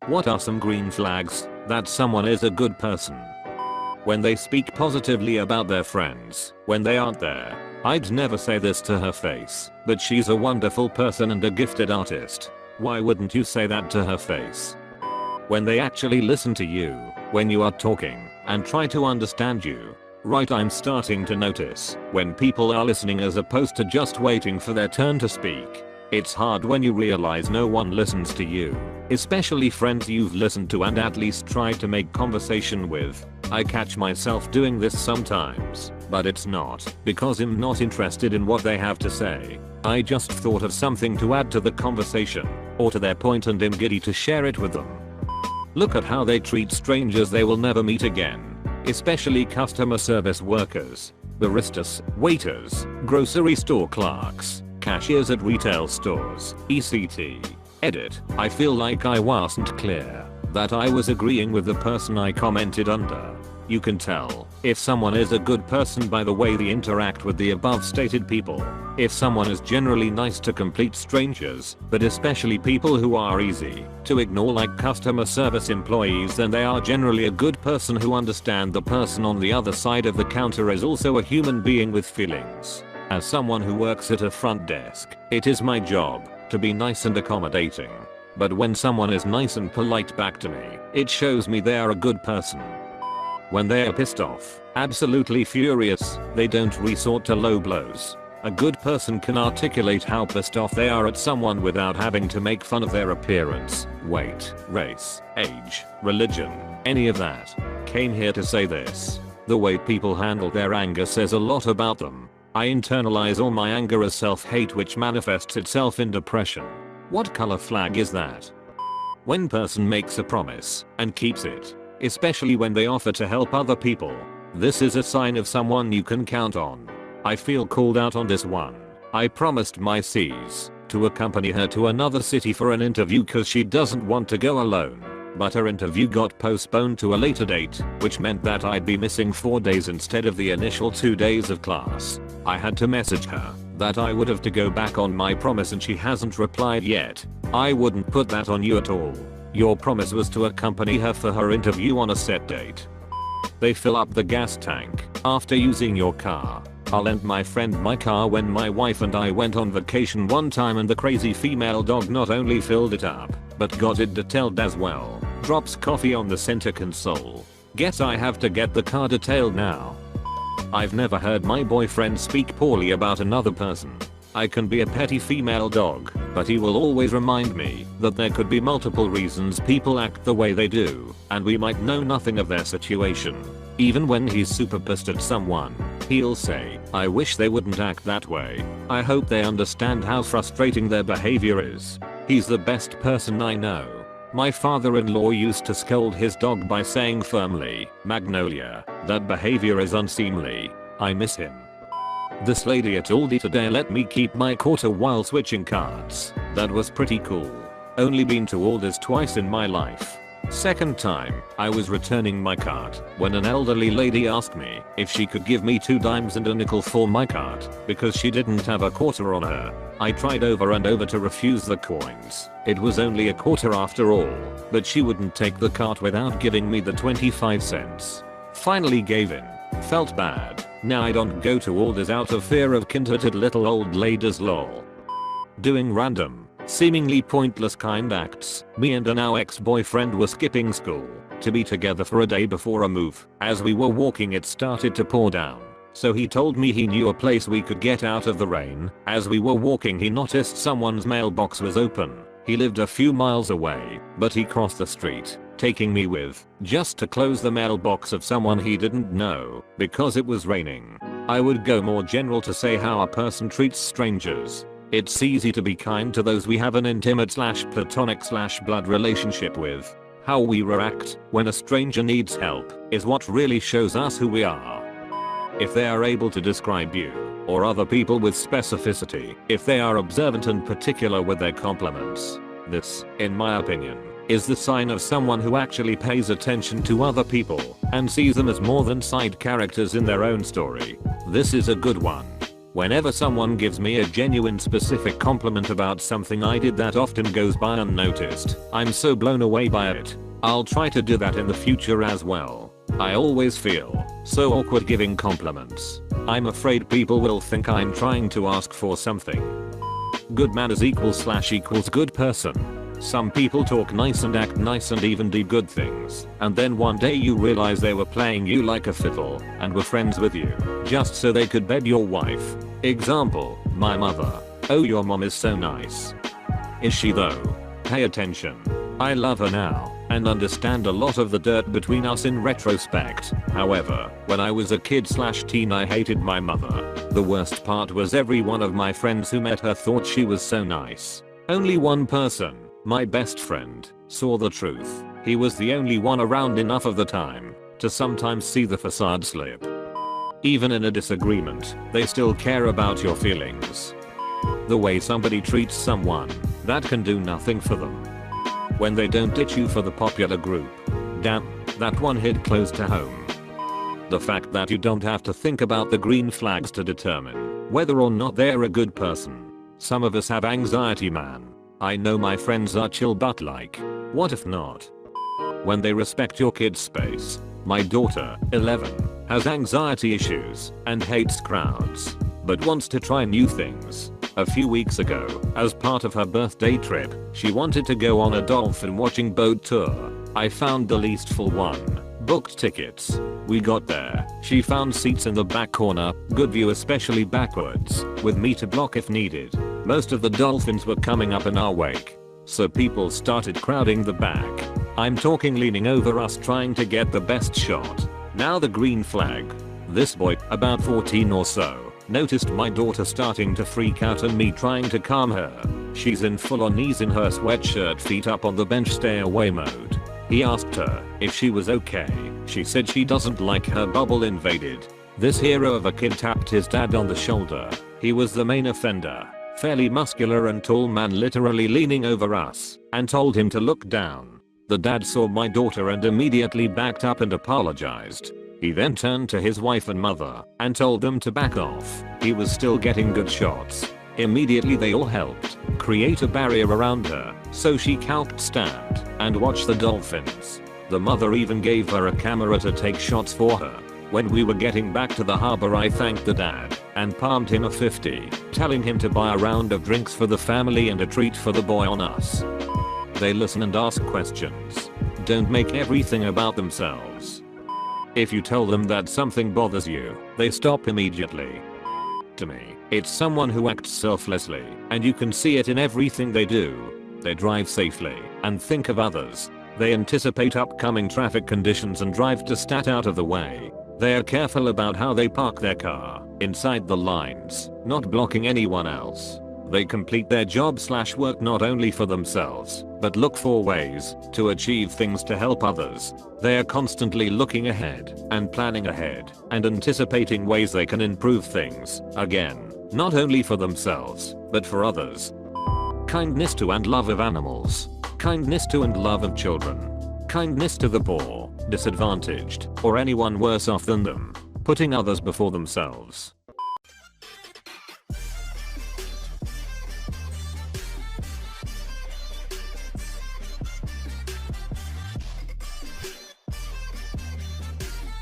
What are some green flags that someone is a good person? When they speak positively about their friends when they aren't there. I'd never say this to her face, but she's a wonderful person and a gifted artist. Why wouldn't you say that to her face? When they actually listen to you when you are talking and try to understand you. Right, I'm starting to notice when people are listening as opposed to just waiting for their turn to speak. It's hard when you realize no one listens to you, especially friends you've listened to and at least tried to make conversation with. I catch myself doing this sometimes, but it's not because I'm not interested in what they have to say. I just thought of something to add to the conversation or to their point and am giddy to share it with them. Look at how they treat strangers they will never meet again, especially customer service workers, baristas, waiters, grocery store clerks, cashiers at retail stores, etc. Edit. I feel like I wasn't clear that I was agreeing with the person I commented under. You can tell if someone is a good person by the way they interact with the above stated people. If someone is generally nice to complete strangers, but especially people who are easy to ignore like customer service employees, then they are generally a good person who understand the person on the other side of the counter is also a human being with feelings. As someone who works at a front desk, it is my job to be nice and accommodating. But when someone is nice and polite back to me, it shows me they are a good person. When they are pissed off, absolutely furious, they don't resort to low blows. A good person can articulate how pissed off they are at someone without having to make fun of their appearance, weight, race, age, religion, any of that. Came here to say this. The way people handle their anger says a lot about them. I internalize all my anger as self-hate, which manifests itself in depression. What color flag is that? When person makes a promise and keeps it, especially when they offer to help other people. This is a sign of someone you can count on. I feel called out on this one. I promised my sis to accompany her to another city for an interview cause she doesn't want to go alone. But her interview got postponed to a later date, which meant that I'd be missing 4 days instead of the initial 2 days of class. I had to message her that I would have to go back on my promise and she hasn't replied yet. I wouldn't put that on you at all. Your promise was to accompany her for her interview on a set date. They fill up the gas tank after using your car. I lent my friend my car when my wife and I went on vacation one time, and the crazy female dog not only filled it up, but got it detailed as well. Drops coffee on the center console. Guess I have to get the car detailed now. I've never heard my boyfriend speak poorly about another person. I can be a petty female dog, but he will always remind me that there could be multiple reasons people act the way they do, and we might know nothing of their situation. Even when he's super pissed at someone, he'll say, I wish they wouldn't act that way. I hope they understand how frustrating their behavior is. He's the best person I know. My father-in-law used to scold his dog by saying firmly, Magnolia, that behavior is unseemly. I miss him. This lady at Aldi today let me keep my quarter while switching cards. That was pretty cool. Only been to Aldi's twice in my life. Second time, I was returning my cart when an elderly lady asked me if she could give me 2 dimes and a nickel for my cart because she didn't have a quarter on her. I tried over and over to refuse the coins. It was only a quarter after all, but she wouldn't take the cart without giving me the 25 cents. Finally gave in. Felt bad. Now I don't go to Aldi's out of fear of kindergarten little old ladies lol. Doing random, seemingly pointless kind acts. Me and a now ex-boyfriend were skipping school to be together for a day before a move. As we were walking it started to pour down. So he told me he knew a place we could get out of the rain. As we were walking he noticed someone's mailbox was open. He lived a few miles away, but he crossed the street, taking me with, just to close the mailbox of someone he didn't know, because it was raining. I would go more general to say how a person treats strangers. It's easy to be kind to those we have an intimate / platonic / blood relationship with. How we react when a stranger needs help is what really shows us who we are. If they are able to describe you or other people with specificity, if they are observant and particular with their compliments, this, in my opinion, is the sign of someone who actually pays attention to other people and sees them as more than side characters in their own story. This is a good one. Whenever someone gives me a genuine specific compliment about something I did that often goes by unnoticed, I'm so blown away by it. I'll try to do that in the future as well. I always feel so awkward giving compliments. I'm afraid people will think I'm trying to ask for something. Good manners equals good person. Some people talk nice and act nice and even do good things, and then one day you realize they were playing you like a fiddle and were friends with you just so they could bed your wife. Example, my mother. Oh, your mom is so nice. Is she though? Pay attention. I love her now and understand a lot of the dirt between us in retrospect. However, when I was a kid/teen I hated my mother. The worst part was every one of my friends who met her thought she was so nice. Only one person, my best friend, saw the truth. He was the only one around enough of the time to sometimes see the facade slip. Even in a disagreement, they still care about your feelings. The way somebody treats someone, that can do nothing for them. When they don't ditch you for the popular group. Damn, that one hit close to home. The fact that you don't have to think about the green flags to determine whether or not they're a good person. Some of us have anxiety, man. I know my friends are chill, but like, what if not? When they respect your kid's space. My daughter, 11, has anxiety issues and hates crowds, but wants to try new things. A few weeks ago, as part of her birthday trip, she wanted to go on a dolphin watching boat tour. I found the least full one, booked tickets. We got there, she found seats in the back corner, good view especially backwards, with me to block if needed. Most of the dolphins were coming up in our wake, so people started crowding the back. I'm talking leaning over us trying to get the best shot. Now the green flag. This boy, about 14 or so, noticed my daughter starting to freak out and me trying to calm her. She's in full on knees in her sweatshirt, feet up on the bench, stay away mode. He asked her if she was okay. She said she doesn't like her bubble invaded. This hero of a kid tapped his dad on the shoulder. He was the main offender, fairly muscular and tall man literally leaning over us, and told him to look down. The dad saw my daughter and immediately backed up and apologized. He then turned to his wife and mother and told them to back off. He was still getting good shots. Immediately they all helped create a barrier around her so she could stand and watch the dolphins. The mother even gave her a camera to take shots for her. When we were getting back to the harbor I thanked the dad and palmed him a 50, telling him to buy a round of drinks for the family and a treat for the boy on us. They listen and ask questions. Don't make everything about themselves. If you tell them that something bothers you, they stop immediately. To me, it's someone who acts selflessly, and you can see it in everything they do. They drive safely and think of others. They anticipate upcoming traffic conditions and drive to stat out of the way. They are careful about how they park their car, inside the lines, not blocking anyone else. They complete their job/work not only for themselves, but look for ways to achieve things to help others. They are constantly looking ahead and planning ahead and anticipating ways they can improve things, again, not only for themselves, but for others. Kindness to and love of animals. Kindness to and love of children. Kindness to the poor, disadvantaged, or anyone worse off than them. Putting others before themselves.